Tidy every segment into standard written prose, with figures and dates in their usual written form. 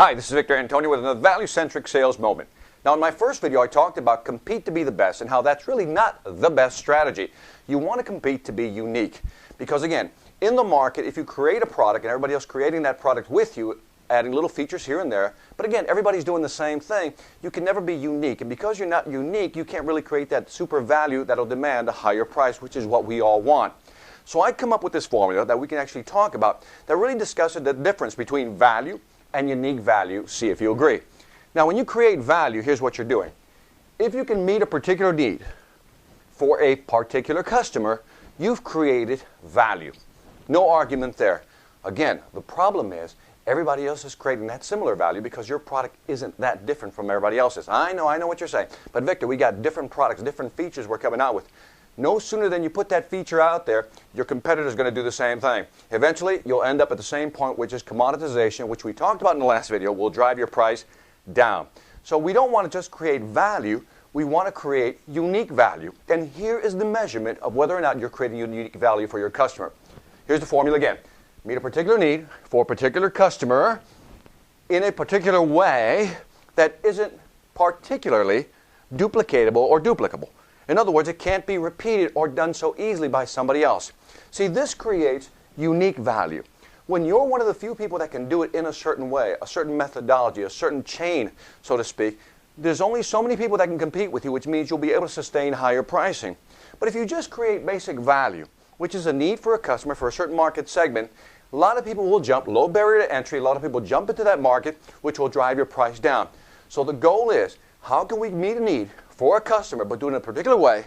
Hi, this is Victor Antonio with another value-centric sales moment. Now, in my first video, I talked about compete to be the best and how that's really not the best strategy. You want to compete to be unique. Because again, in the market, if you create a product and everybody else creating that product with you, adding little features here and there, but again, everybody's doing the same thing, you can never be unique. And because you're not unique, you can't really create that super value that'll demand a higher price, which is what we all want. So I come up with this formula that we can actually talk about that really discusses the difference between value and unique value, see if you agree. Now, when you create value, here's what you're doing. If you can meet a particular need for a particular customer, you've created value. No argument there. Again, the problem is everybody else is creating that similar value because your product isn't that different from everybody else's. I know what you're saying. But Victor, we got different products, different features we're coming out with. No sooner than you put that feature out there, your competitor is going to do the same thing. Eventually, you'll end up at the same point, which is commoditization, which we talked about in the last video, will drive your price down. So we don't want to just create value, we want to create unique value. And here is the measurement of whether or not you're creating unique value for your customer. Here's the formula again. Meet a particular need for a particular customer in a particular way that isn't particularly duplicatable or duplicable. In other words, it can't be repeated or done so easily by somebody else. See, this creates unique value. When you're one of the few people that can do it in a certain way, a certain methodology, a certain chain, so to speak, there's only so many people that can compete with you, which means you'll be able to sustain higher pricing. But if you just create basic value, which is a need for a customer for a certain market segment, a lot of people will jump, low barrier to entry, a lot of people jump into that market, which will drive your price down. So the goal is, how can we meet a need for a customer, but do it in a particular way,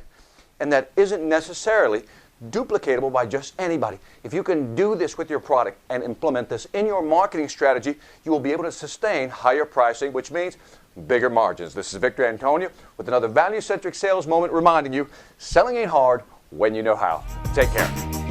and that isn't necessarily duplicatable by just anybody. If you can do this with your product and implement this in your marketing strategy, you will be able to sustain higher pricing, which means bigger margins. This is Victor Antonio with another value-centric sales moment reminding you, selling ain't hard when you know how. Take care.